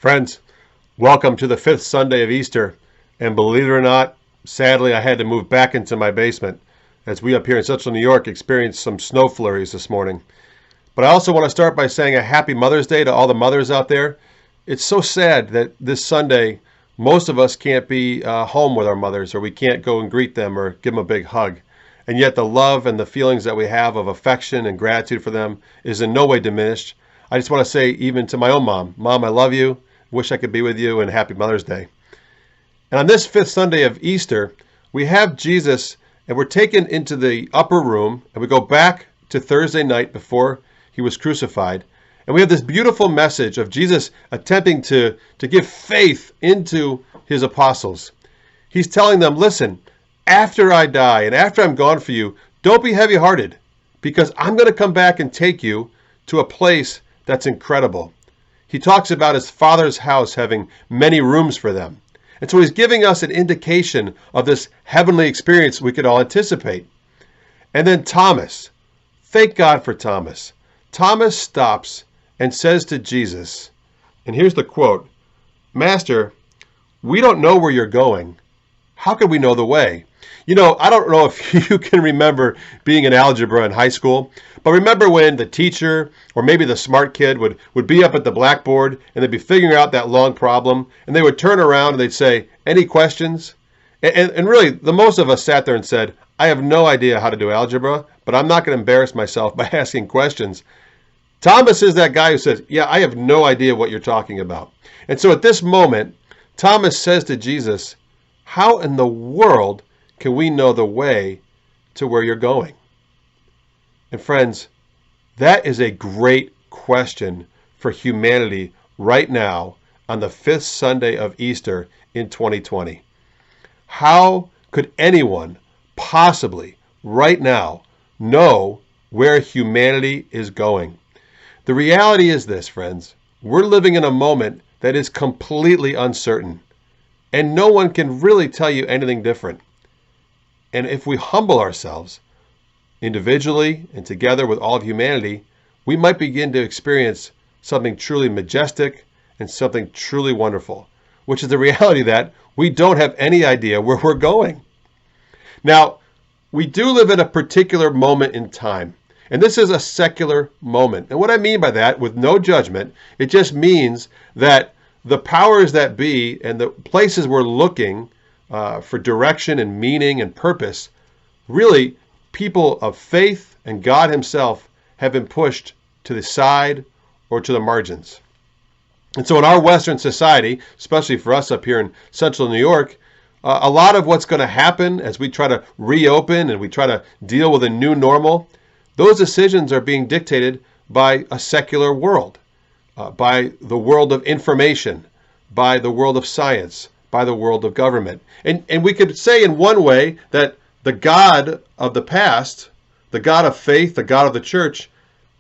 Friends, welcome to the fifth Sunday of Easter. And believe it or not, sadly, I had to move back into my basement as we up here in central New York experienced some snow flurries this morning. But I also want to start by saying a happy Mother's Day to all the mothers out there. It's so sad that this Sunday, most of us can't be home with our mothers, or we can't go and greet them or give them a big hug. And yet the love and the feelings that we have of affection and gratitude for them is in no way diminished. I just want to say, even to my own mom, Mom, I love you. Wish I could be with you, and happy Mother's Day. And on this fifth Sunday of Easter, we have Jesus, and we're taken into the upper room, and we go back to Thursday night before he was crucified. And we have this beautiful message of Jesus attempting to give faith into his apostles. He's telling them, listen, after I die and after I'm gone for you, don't be heavy-hearted, because I'm going to come back and take you to a place that's incredible. He talks about his Father's house having many rooms for them. And so he's giving us an indication of this heavenly experience we could all anticipate. And then Thomas, thank God for Thomas. Thomas stops and says to Jesus, and here's the quote, "Master, we don't know where you're going. How can we know the way?" You know, I don't know if you can remember being in algebra in high school, but remember when the teacher or maybe the smart kid would be up at the blackboard and they'd be figuring out that long problem, and they would turn around and they'd say, "Any questions?" And really, the most of us sat there and said, "I have no idea how to do algebra, but I'm not going to embarrass myself by asking questions." Thomas is that guy who says, "Yeah, I have no idea what you're talking about." And so at this moment, Thomas says to Jesus, "How in the world can we know the way to where you're going?" And friends, that is a great question for humanity right now on the fifth Sunday of Easter in 2020. How could anyone possibly right now know where humanity is going? The reality is this, friends. We're living in a moment that is completely uncertain, and no one can really tell you anything different. And if we humble ourselves individually and together with all of humanity, we might begin to experience something truly majestic and something truly wonderful, which is the reality that we don't have any idea where we're going. Now, we do live in a particular moment in time, and this is a secular moment. And what I mean by that, with no judgment, it just means that the powers that be and the places we're looking for direction and meaning and purpose, really people of faith and God himself have been pushed to the side or to the margins. And so in our Western society, especially for us up here in central New York, a lot of what's going to happen as we try to reopen and we try to deal with a new normal, those decisions are being dictated by a secular world, by the world of information, by the world of science, by the world of government. And we could say in one way that the God of the past, the God of faith, the God of the church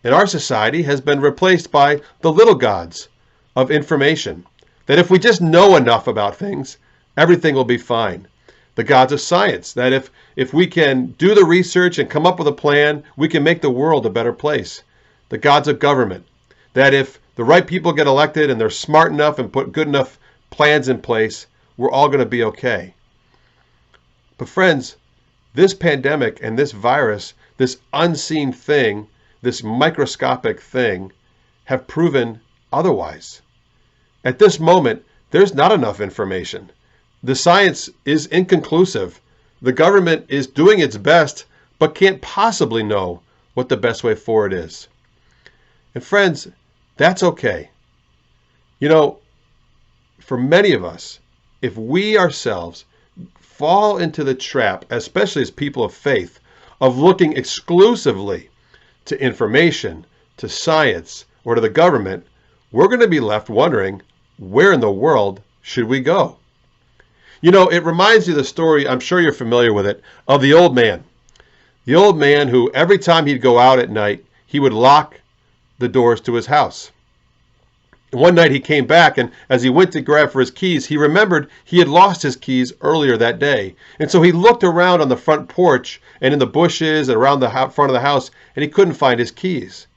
in our society has been replaced by the little gods of information. That if we just know enough about things, everything will be fine. The gods of science, that if we can do the research and come up with a plan, we can make the world a better place. The gods of government, that if the right people get elected and they're smart enough and put good enough plans in place, we're all going to be okay. But friends, this pandemic and this virus, this unseen thing, this microscopic thing, have proven otherwise. At this moment, there's not enough information. The science is inconclusive. The government is doing its best, but can't possibly know what the best way forward is. And friends, that's okay. You know, for many of us, if we ourselves fall into the trap, especially as people of faith, of looking exclusively to information, to science, or to the government, we're going to be left wondering, where in the world should we go? You know, it reminds you of the story, I'm sure you're familiar with it, of the old man. The old man who every time he'd go out at night, he would lock the doors to his house. One night he came back, and as he went to grab for his keys, he remembered he had lost his keys earlier that day. And so he looked around on the front porch and in the bushes and around the front of the house, and he couldn't find his keys.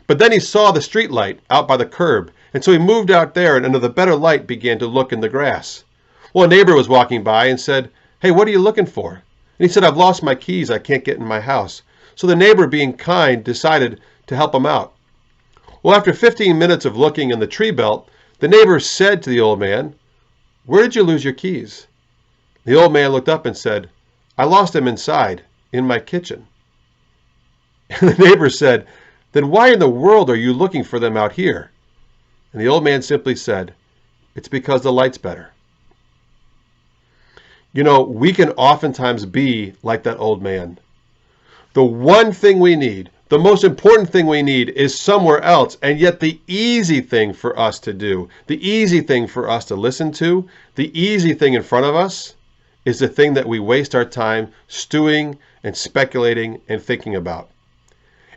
But then he saw the street light out by the curb, And so he moved out there and under the better light began to look in the grass. Well, a neighbor was walking by and said, "Hey, what are you looking for?" And he said, "I've lost my keys. I can't get in my house." So the neighbor, being kind, decided to help him out. Well, after 15 minutes of looking in the tree belt, the neighbor said to the old man, "Where did you lose your keys?" The old man looked up and said, "I lost them inside, in my kitchen." And the neighbor said, "Then why in the world are you looking for them out here?" And the old man simply said, "It's because the light's better." You know, we can oftentimes be like that old man. The one thing we need, the most important thing we need is somewhere else, and yet the easy thing for us to do, the easy thing for us to listen to, the easy thing in front of us is the thing that we waste our time stewing and speculating and thinking about.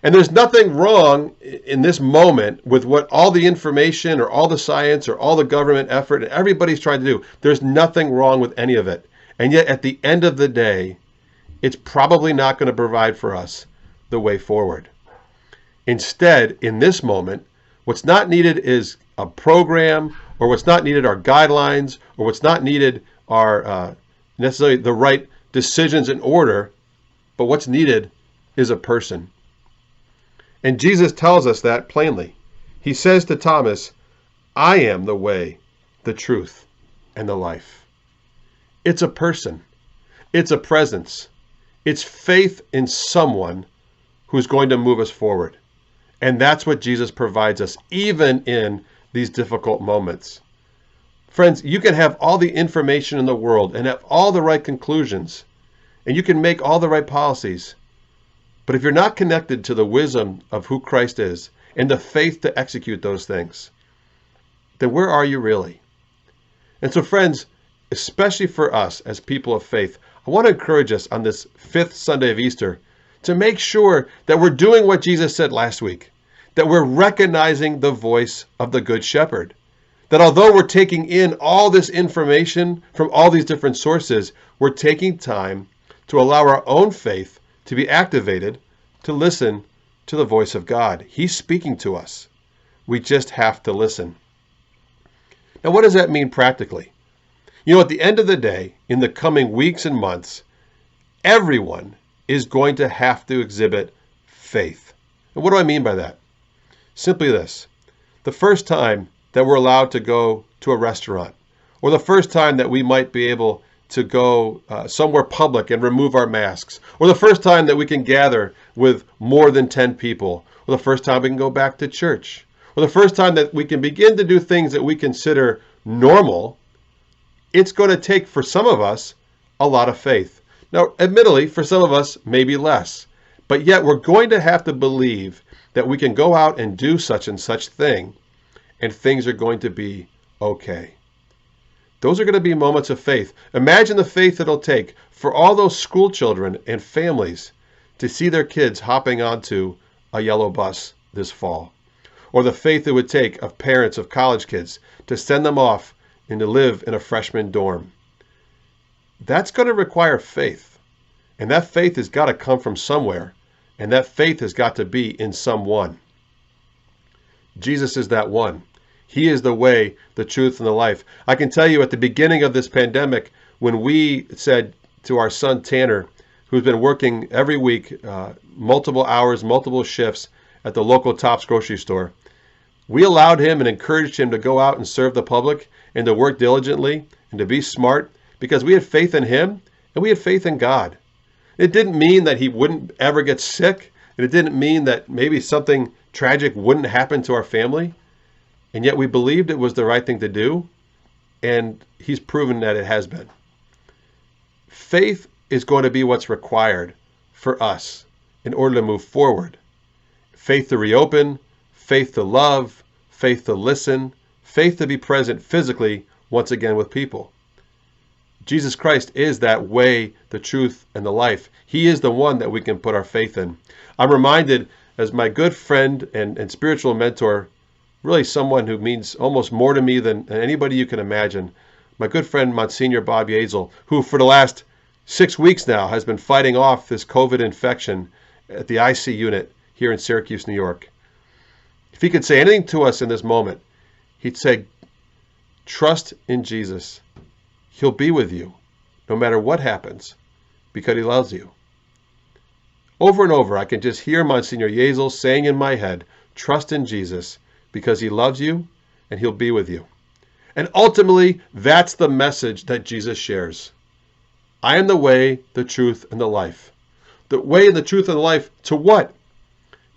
And there's nothing wrong in this moment with what all the information or all the science or all the government effort and everybody's trying to do. There's nothing wrong with any of it. And yet at the end of the day, it's probably not going to provide for us the way forward. Instead, in this moment, what's not needed is a program, or what's not needed are guidelines, or what's not needed are necessarily the right decisions in order, but what's needed is a person. And Jesus tells us that plainly. He says to Thomas, "I am the way, the truth, and the life." It's a person. It's a presence. It's faith in someone who's going to move us forward. And that's what Jesus provides us, even in these difficult moments. Friends, you can have all the information in the world and have all the right conclusions, and you can make all the right policies. But if you're not connected to the wisdom of who Christ is and the faith to execute those things, then where are you really? And so, friends, especially for us as people of faith, I want to encourage us on this 5th Sunday of Easter to make sure that we're doing what Jesus said last week, that we're recognizing the voice of the Good Shepherd, that although we're taking in all this information from all these different sources, we're taking time to allow our own faith to be activated to listen to the voice of God. He's speaking to us. We just have to listen. Now, what does that mean practically? You know, at the end of the day, in the coming weeks and months, everyone is going to have to exhibit faith. And what do I mean by that? Simply this. The first time that we're allowed to go to a restaurant, or the first time that we might be able to go somewhere public and remove our masks, or the first time that we can gather with more than 10 people, or the first time we can go back to church, or the first time that we can begin to do things that we consider normal, it's going to take, for some of us, a lot of faith. Now, admittedly, for some of us, maybe less. But yet we're going to have to believe that we can go out and do such and such thing, and things are going to be okay. Those are going to be moments of faith. Imagine the faith it'll take for all those school children and families to see their kids hopping onto a yellow bus this fall. Or the faith it would take of parents of college kids to send them off and to live in a freshman dorm. That's going to require faith. And that faith has got to come from somewhere. And that faith has got to be in someone. Jesus is that one. He is the way, the truth, and the life. I can tell you at the beginning of this pandemic, when we said to our son Tanner, who's been working every week, multiple hours, multiple shifts at the local Tops grocery store, we allowed him and encouraged him to go out and serve the public and to work diligently and to be smart because we had faith in him and we had faith in God. It didn't mean that he wouldn't ever get sick, and it didn't mean that maybe something tragic wouldn't happen to our family. And yet we believed it was the right thing to do, and he's proven that it has been. Faith is going to be what's required for us in order to move forward. Faith to reopen, faith to love, faith to listen, faith to be present physically once again with people. Jesus Christ is that way, the truth, and the life. He is the one that we can put our faith in. I'm reminded, as my good friend and spiritual mentor, really someone who means almost more to me than anybody you can imagine, my good friend Monsignor Bob Yazel, who for the last 6 weeks now has been fighting off this COVID infection at the IC unit here in Syracuse, New York. If he could say anything to us in this moment, he'd say, trust in Jesus. He'll be with you no matter what happens because he loves you. Over and over, I can just hear Monsignor Yezel saying in my head, trust in Jesus because he loves you and he'll be with you. And ultimately, that's the message that Jesus shares. I am the way, the truth, and the life. The way and the truth and the life to what?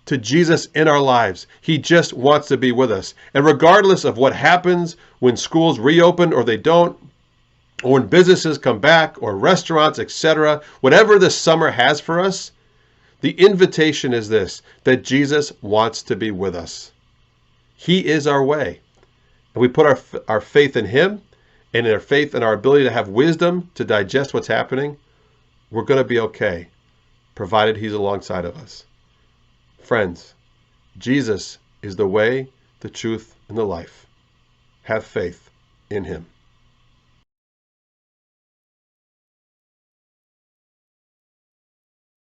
To Jesus in our lives. He just wants to be with us. And regardless of what happens when schools reopen or they don't, or when businesses come back, or restaurants, etc., whatever this summer has for us, the invitation is this, that Jesus wants to be with us. He is our way. And we put our faith in him, and in our faith and our ability to have wisdom to digest what's happening, we're going to be okay, provided he's alongside of us. Friends, Jesus is the way, the truth, and the life. Have faith in him.